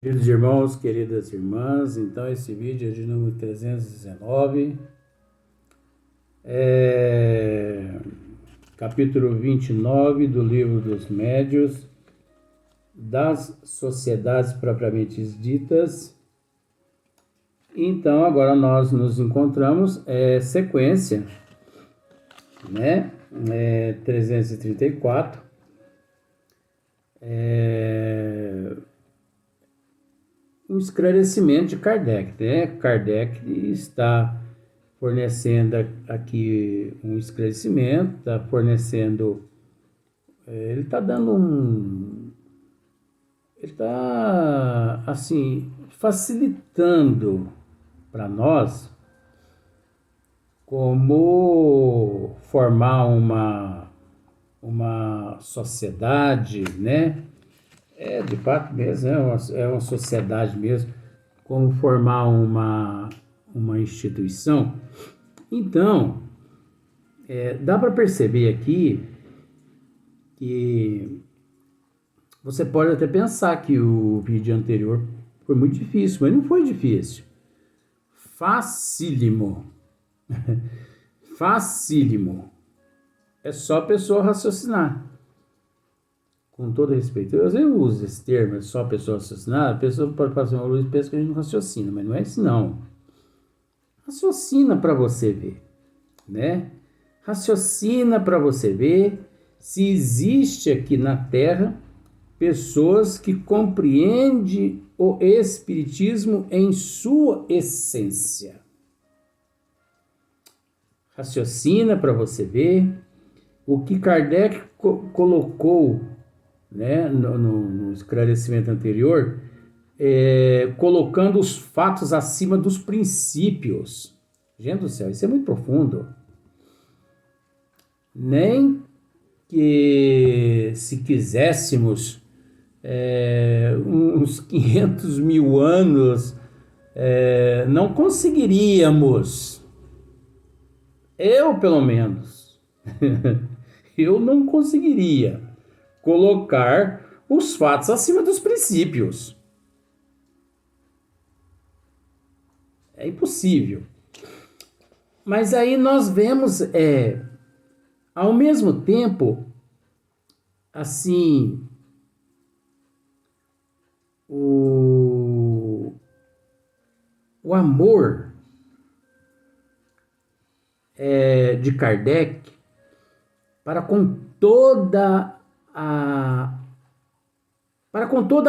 Queridos irmãos, queridas irmãs, então esse vídeo é de número 319, capítulo 29 do livro dos Médios, das sociedades propriamente ditas. Então agora nós nos encontramos, sequência, né? 334, um esclarecimento de Kardec, né? Kardec está fornecendo aqui um esclarecimento, está fornecendo, ele está dando ele está, assim, facilitando para nós como formar uma sociedade, né? De fato mesmo, é uma sociedade mesmo, como formar uma instituição. Então, dá para perceber aqui que você pode até pensar que o vídeo anterior foi muito difícil, mas não foi difícil. Facílimo. Facílimo. É só a pessoa raciocinar. Com todo respeito, eu uso esse termo, é só a pessoa raciocinar. A pessoa pode fazer uma luz e pensa que a gente não raciocina, mas não é isso não. Raciocina para você ver, né? Raciocina para você ver se existe aqui na Terra pessoas que compreendem o Espiritismo em sua essência. Raciocina para você ver o que Kardec colocou, né, no esclarecimento anterior, colocando os fatos acima dos princípios. Gente do céu, isso é muito profundo. Nem que se quiséssemos uns 500 mil anos, não conseguiríamos. Eu, pelo menos, eu não conseguiria colocar os fatos acima dos princípios. É impossível. Mas aí nós vemos, ao mesmo tempo, assim, o amor de Kardec para com toda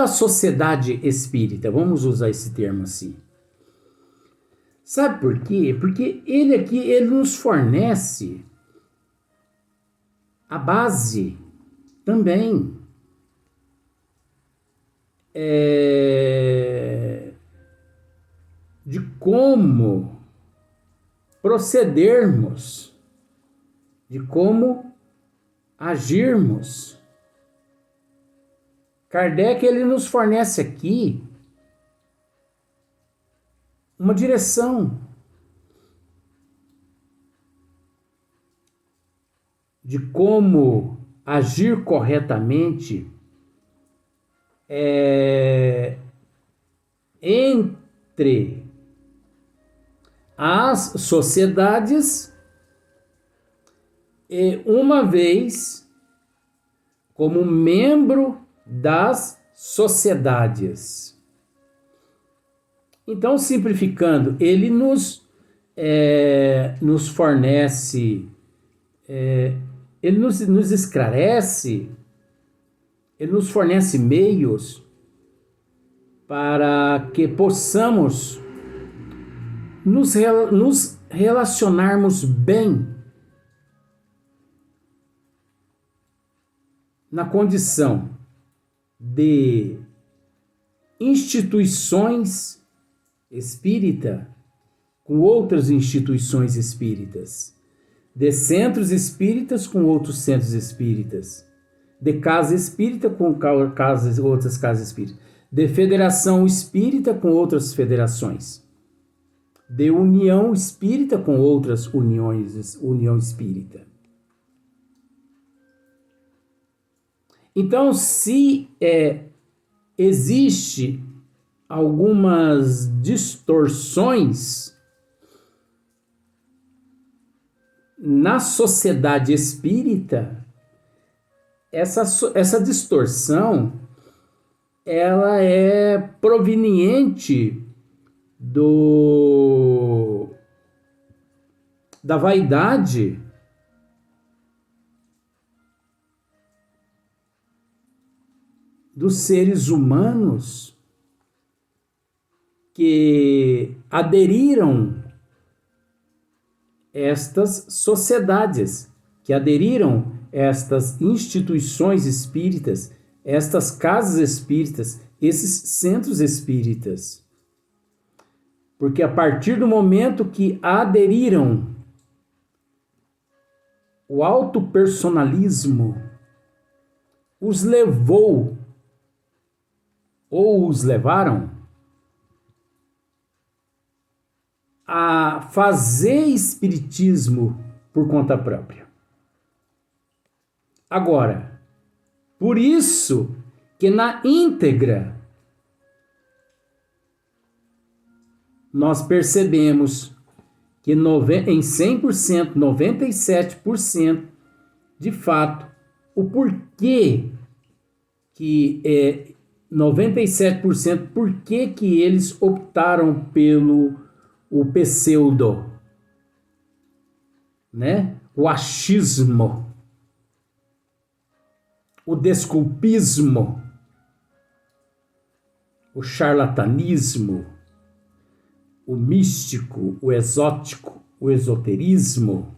a sociedade espírita, vamos usar esse termo assim. Sabe por quê? Porque ele aqui, ele nos fornece a base também de como procedermos, de como agirmos. Kardec, ele nos fornece aqui uma direção de como agir corretamente entre as sociedades, e uma vez como membro das sociedades. Então, simplificando, ele nos fornece, ele nos esclarece, ele nos fornece meios para que possamos nos relacionarmos bem na condição de instituições espíritas com outras instituições espíritas, de centros espíritas com outros centros espíritas, de casa espírita com outras casas espíritas, de federação espírita com outras federações, de união espírita com outras união espírita. Então, se existe algumas distorções na sociedade espírita. Essa distorção, ela é proveniente da vaidade dos seres humanos que aderiram estas sociedades, que aderiram estas instituições espíritas, estas casas espíritas, esses centros espíritas. Porque a partir do momento que aderiram, o autopersonalismo os levou, ou os levaram, a fazer espiritismo por conta própria. Agora, por isso que na íntegra nós percebemos que em 100%, 97%, de fato, o porquê que 97%, por que eles optaram pelo o pseudo, né? O achismo, o desculpismo, o charlatanismo, o místico, o exótico, o esoterismo.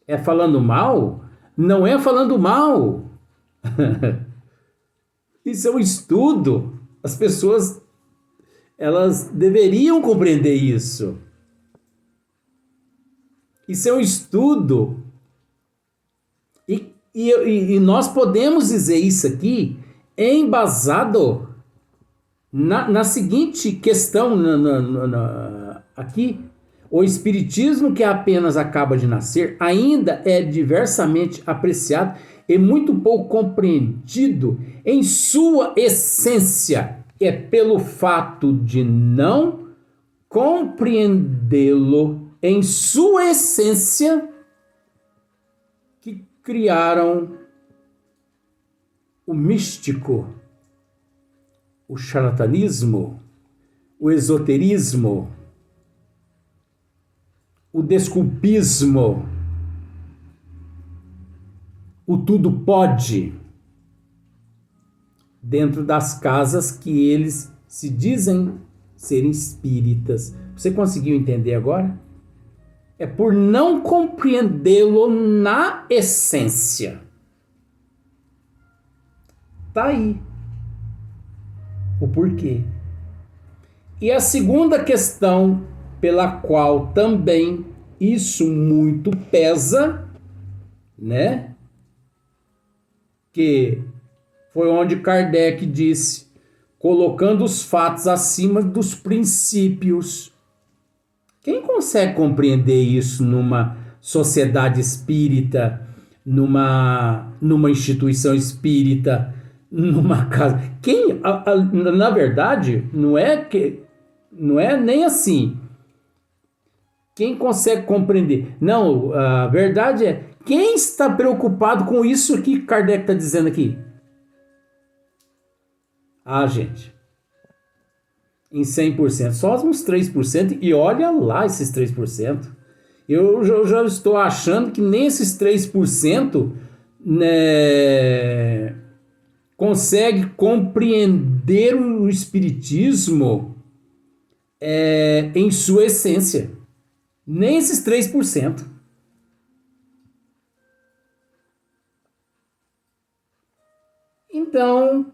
É falando mal? Não é falando mal. Isso é um estudo. As pessoas, elas deveriam compreender isso. Isso é um estudo. E nós podemos dizer isso aqui embasado na seguinte questão, aqui: o espiritismo que apenas acaba de nascer ainda é diversamente apreciado e muito pouco compreendido em sua essência. É pelo fato de não compreendê-lo em sua essência que criaram o místico, o charlatanismo, o esoterismo, o desculpismo, o tudo pode, dentro das casas que eles se dizem serem espíritas. Você conseguiu entender agora? É por não compreendê-lo na essência. Tá aí o porquê. E a segunda questão pela qual também isso muito pesa, né? Que foi onde Kardec disse, colocando os fatos acima dos princípios. Quem consegue compreender isso numa sociedade espírita, numa instituição espírita, numa casa? Na verdade, não é nem assim. Quem consegue compreender? Não, a verdade é, quem está preocupado com isso que Kardec está dizendo aqui? Ah, gente, em 100%, só uns 3%, e olha lá esses 3%. Eu já estou achando que nem esses 3%, né, consegue compreender o espiritismo em sua essência. Nem esses 3%. Então,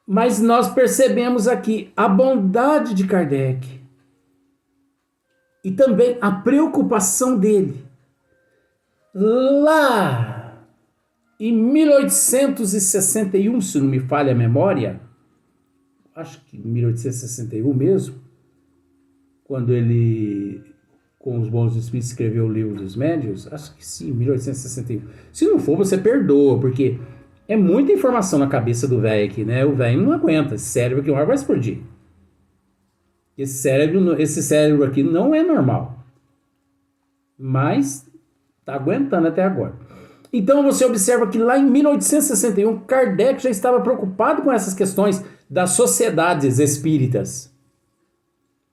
mas nós percebemos aqui a bondade de Kardec e também a preocupação dele. Lá em 1861, se não me falha a memória, acho que 1861 mesmo, quando ele, com os bons espíritos, escreveu o livro dos médiuns, acho que sim, 1861. Se não for, você perdoa, porque É muita informação na cabeça do velho aqui, né? O velho não aguenta. Esse cérebro aqui uma hora vai explodir. Esse cérebro aqui não é normal. Mas tá aguentando até agora. Então você observa que lá em 1861, Kardec já estava preocupado com essas questões das sociedades espíritas.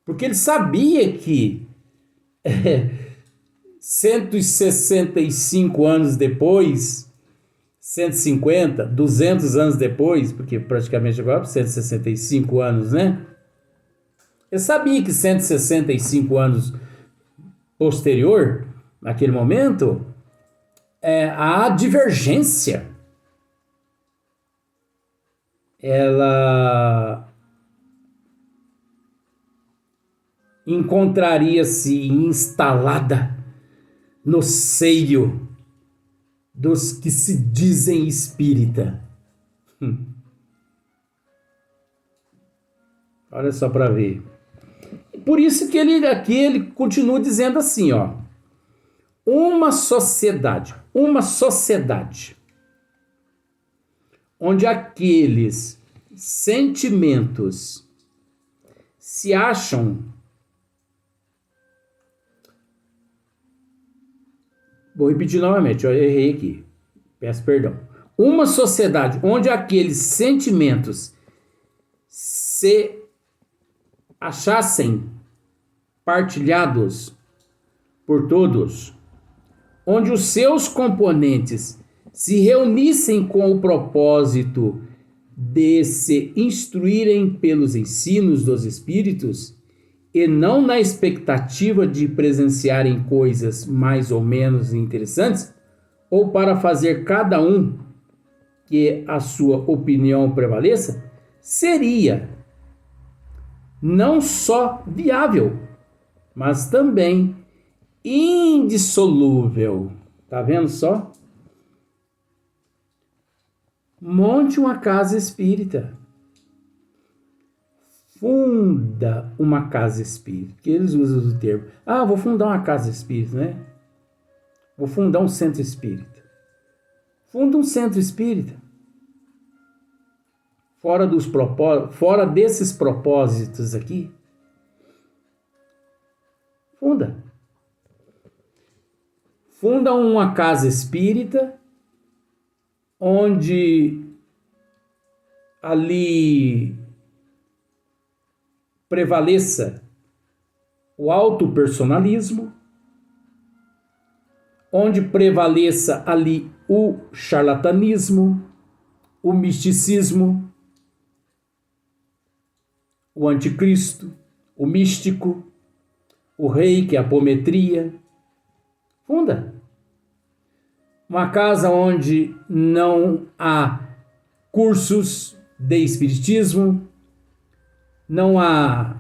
Porque ele sabia que 165 anos depois, 150, 200 anos depois, porque praticamente agora 165 anos, né? Eu sabia que 165 anos posterior, naquele momento, a divergência ela encontraria-se instalada no seio dos que se dizem espírita. Olha só para ver. Por isso que ele continua dizendo assim, ó. Uma sociedade onde aqueles sentimentos se acham. Vou repetir novamente, eu errei aqui. Peço perdão. Uma sociedade onde aqueles sentimentos se achassem partilhados por todos, onde os seus componentes se reunissem com o propósito de se instruírem pelos ensinos dos espíritos e não na expectativa de presenciarem coisas mais ou menos interessantes, ou para fazer cada um que a sua opinião prevaleça, seria não só viável, mas também indissolúvel. Tá vendo só? Monte uma casa espírita. Funda uma casa espírita. Que eles usam o termo. Vou fundar uma casa espírita, né? Vou fundar um centro espírita. Funda um centro espírita. Fora desses propósitos aqui. Funda uma casa espírita, onde ali prevaleça o autopersonalismo, onde prevaleça ali o charlatanismo, o misticismo, o anticristo, o místico, o reiki, a apometria. Funda uma casa onde não há cursos de espiritismo, não há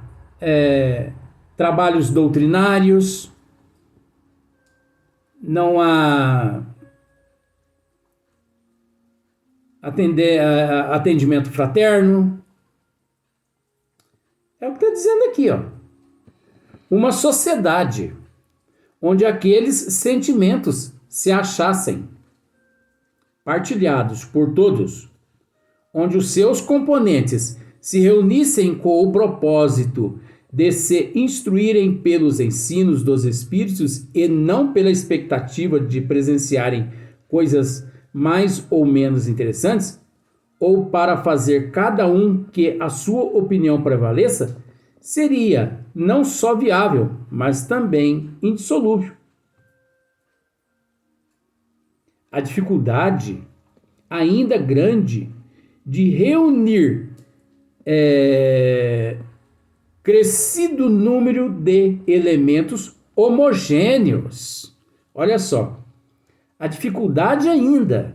trabalhos doutrinários, não há atendimento fraterno. É o que está dizendo aqui, ó. Uma sociedade onde aqueles sentimentos se achassem partilhados por todos, onde os seus componentes se reunissem com o propósito de se instruírem pelos ensinos dos espíritos e não pela expectativa de presenciarem coisas mais ou menos interessantes, ou para fazer cada um que a sua opinião prevaleça, seria não só viável, mas também indissolúvel. A dificuldade ainda grande de reunir crescido número de elementos homogêneos. Olha só, a dificuldade ainda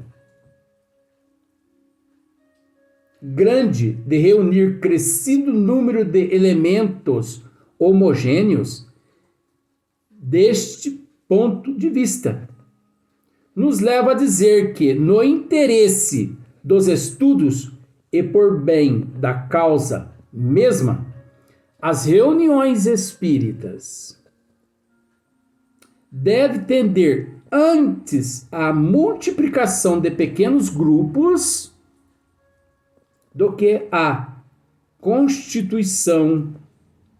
grande de reunir crescido número de elementos homogêneos deste ponto de vista nos leva a dizer que, no interesse dos estudos e por bem da causa mesma, as reuniões espíritas deve tender antes a multiplicação de pequenos grupos do que a constituição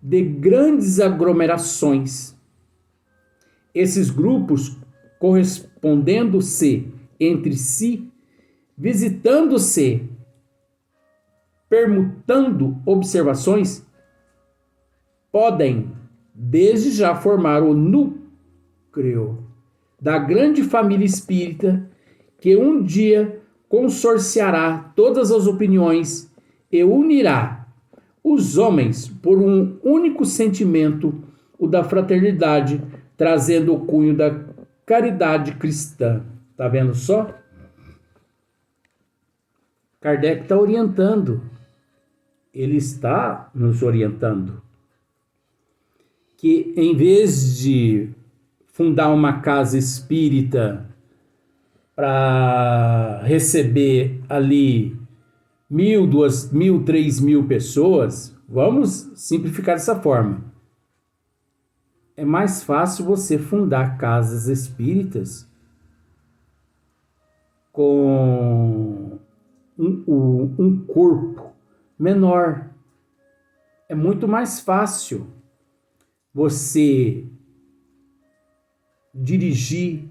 de grandes aglomerações. Esses grupos correspondendo-se entre si, visitando-se, permutando observações, podem desde já formar o núcleo da grande família espírita que um dia consorciará todas as opiniões e unirá os homens por um único sentimento, o da fraternidade, trazendo o cunho da caridade cristã. Tá vendo só? Kardec está orientando. Ele está nos orientando. Que em vez de fundar uma casa espírita para receber ali 1.000, 2.000, 3.000 pessoas, vamos simplificar dessa forma. É mais fácil você fundar casas espíritas com um corpo menor. É muito mais fácil você dirigir,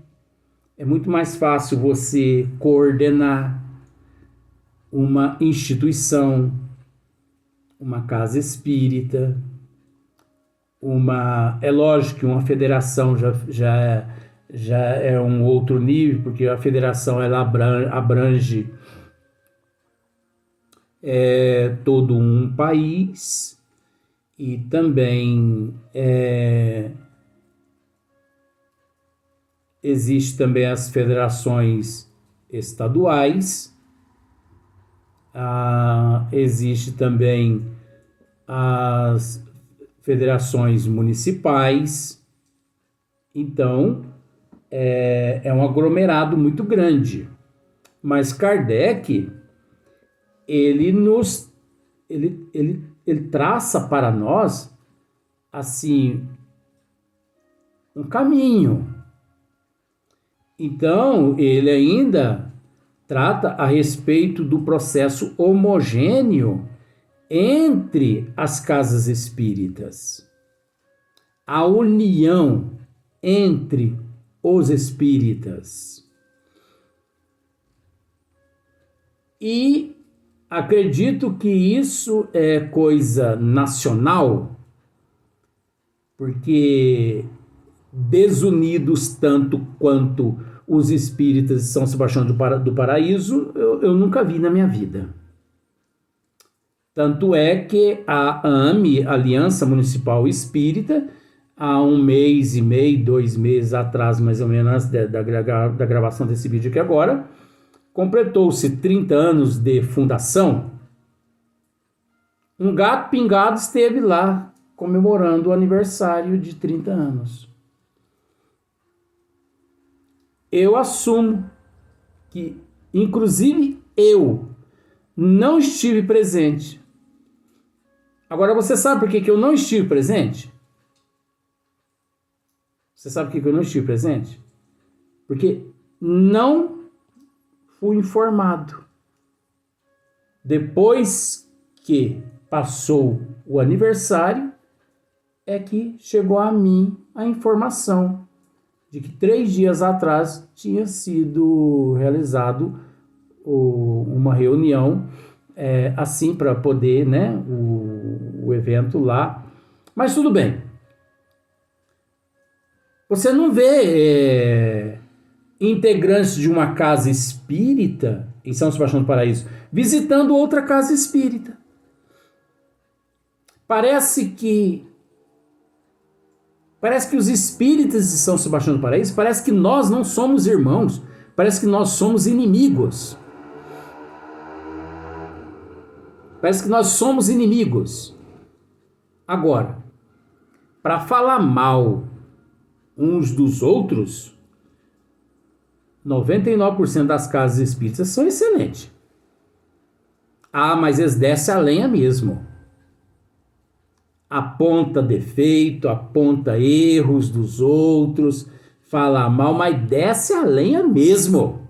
é muito mais fácil você coordenar uma instituição, uma casa espírita, é lógico que uma federação já é um outro nível, porque a federação ela abrange todo um país e também existe também as federações estaduais, existe também as federações municipais. Então é um aglomerado muito grande, mas Kardec ele traça para nós assim um caminho. Então ele ainda trata a respeito do processo homogêneo entre as casas espíritas, a união entre os espíritas. E acredito que isso é coisa nacional, porque desunidos tanto quanto os espíritas de São Sebastião do Paraíso, eu nunca vi na minha vida. Tanto é que a AME, Aliança Municipal Espírita, há 1 mês e meio, 2 meses atrás, mais ou menos, da gravação desse vídeo aqui agora, completou-se 30 anos de fundação. Um gato pingado esteve lá comemorando o aniversário de 30 anos. Eu assumo que, inclusive, eu não estive presente. Agora, você sabe por que eu não estive presente? Você sabe por que eu não estive presente? Porque não fui informado. Depois que passou o aniversário, é que chegou a mim a informação de que 3 dias atrás tinha sido realizado uma reunião, assim, para poder, né, o evento lá. Mas tudo bem. Você não vê integrantes de uma casa espírita em São Sebastião do Paraíso visitando outra casa espírita. Parece que os espíritas de São Sebastião do Paraíso, parece que nós não somos irmãos, parece que nós somos inimigos. Parece que nós somos inimigos. Agora, para falar mal uns dos outros, 99% das casas espíritas são excelentes. Mas eles descem a lenha mesmo. Aponta defeito, aponta erros dos outros, Fala mal, mas desce a lenha mesmo.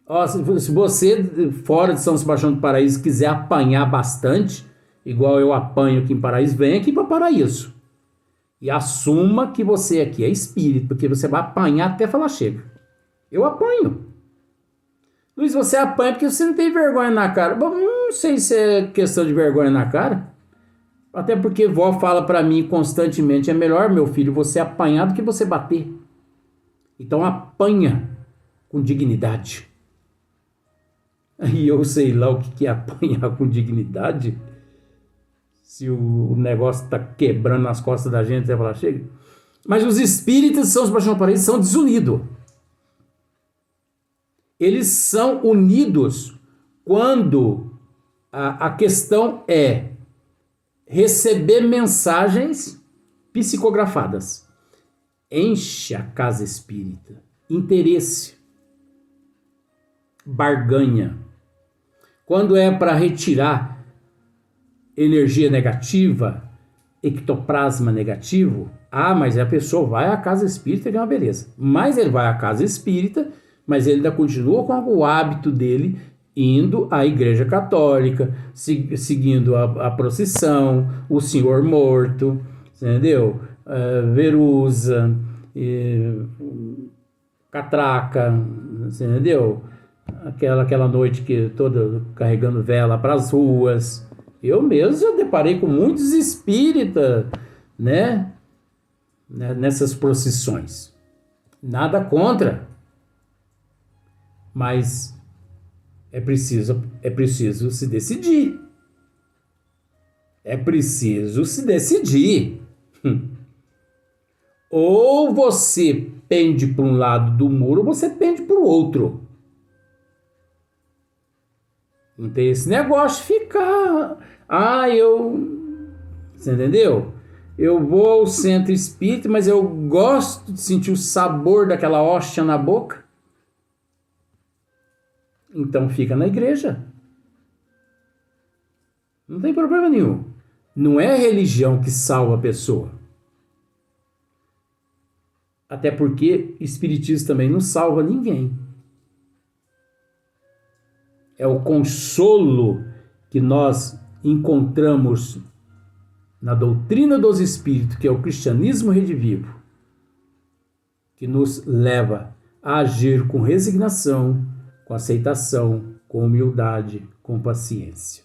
Ó, se você, fora de São Sebastião do Paraíso, quiser apanhar bastante, igual eu apanho aqui em Paraíso, vem aqui para Paraíso. E assuma que você aqui é espírito, porque você vai apanhar até falar chega. Eu apanho. Luiz, você apanha porque você não tem vergonha na cara. Bom, não sei se é questão de vergonha na cara. Até porque vó fala para mim constantemente, é melhor, meu filho, você apanhar do que você bater. Então apanha com dignidade. Aí eu sei lá o que é apanhar com dignidade. Se o negócio tá quebrando nas costas da gente, você fala, chega. Mas os espíritas de São Sebastião do Paraíso são desunidos. Eles são unidos quando a questão é receber mensagens psicografadas. Enche a casa espírita. Interesse. Barganha. Quando é para retirar energia negativa, ectoplasma negativo, mas a pessoa vai à casa espírita e é uma beleza. Mas ele vai à casa espírita, mas ele ainda continua com o hábito dele indo à igreja católica, seguindo a procissão, o Senhor Morto, entendeu? Verusa, catraca, entendeu? Aquela noite que toda carregando vela para as ruas. Eu mesmo já deparei com muitos espíritas, né? Nessas procissões. Nada contra. Mas é preciso se decidir. É preciso se decidir. Ou você pende para um lado do muro, ou você pende para o outro. Não tem esse negócio de ficar... Você entendeu? Eu vou ao centro espírita, mas eu gosto de sentir o sabor daquela hóstia na boca. Então fica na igreja. Não tem problema nenhum. Não é a religião que salva a pessoa. Até porque espiritismo também não salva ninguém. É o consolo que nós encontramos na doutrina dos espíritos, que é o cristianismo redivivo, que nos leva a agir com resignação, com aceitação, com humildade, com paciência.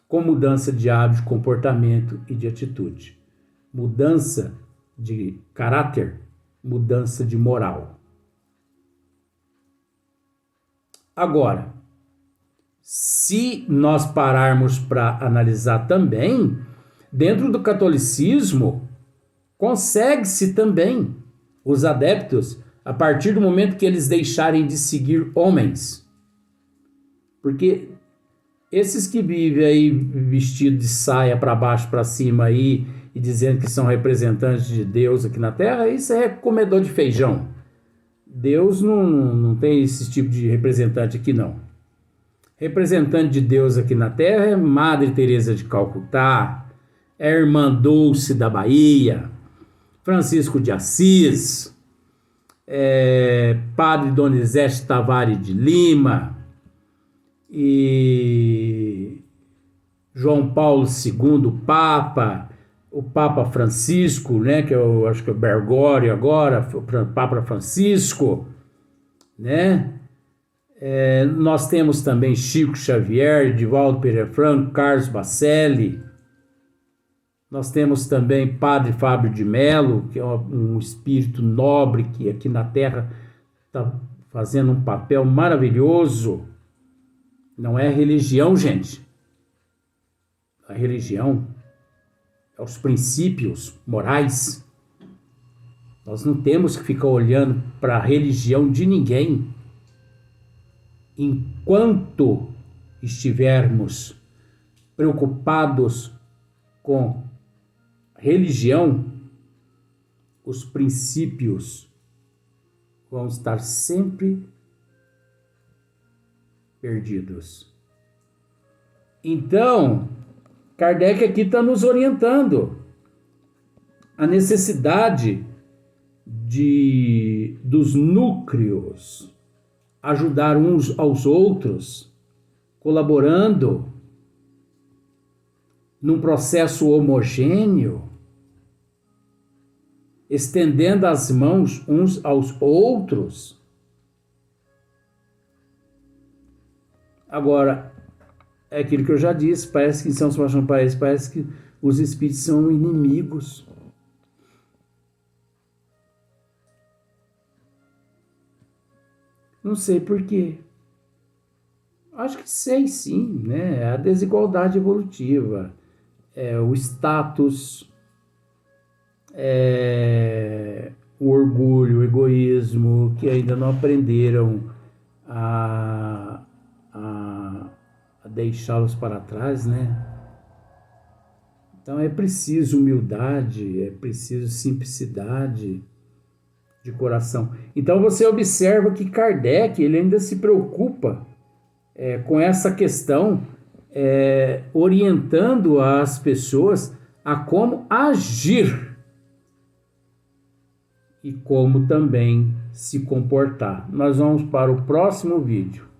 Com mudança de hábito, comportamento e de atitude. Mudança de caráter, mudança de moral. Agora, se nós pararmos para analisar também, dentro do catolicismo, consegue-se também os adeptos a partir do momento que eles deixarem de seguir homens. Porque esses que vivem aí vestidos de saia para baixo, para cima aí, e dizendo que são representantes de Deus aqui na Terra, isso é comedor de feijão. Deus não tem esse tipo de representante aqui, não. Representante de Deus aqui na Terra é Madre Teresa de Calcutá, é Irmã Dulce da Bahia, Francisco de Assis, Padre Donizete Tavares de Lima e João Paulo II, Papa, o Papa Francisco, né, que eu acho que é o Bergoglio agora, o Papa Francisco, né? Nós temos também Chico Xavier, Edivaldo Pereira Franco, Carlos Bacelli. Nós temos também Padre Fábio de Mello, que é um espírito nobre que aqui na Terra está fazendo um papel maravilhoso. Não é religião, gente. A religião é os princípios morais. Nós não temos que ficar olhando para a religião de ninguém. Enquanto estivermos preocupados com religião, os princípios vão estar sempre perdidos. Então, Kardec aqui está nos orientando a necessidade dos núcleos ajudar uns aos outros, colaborando num processo homogêneo, estendendo as mãos uns aos outros. Agora, é aquilo que eu já disse, parece que em São Sebastião parece que os espíritos são inimigos. Não sei por quê. Acho que sei sim, né? A desigualdade evolutiva, o status, o orgulho, o egoísmo, que ainda não aprenderam a deixá-los para trás, né? Então é preciso humildade, é preciso simplicidade de coração. Então você observa que Kardec ele ainda se preocupa com essa questão, orientando as pessoas a como agir e como também se comportar. Nós vamos para o próximo vídeo.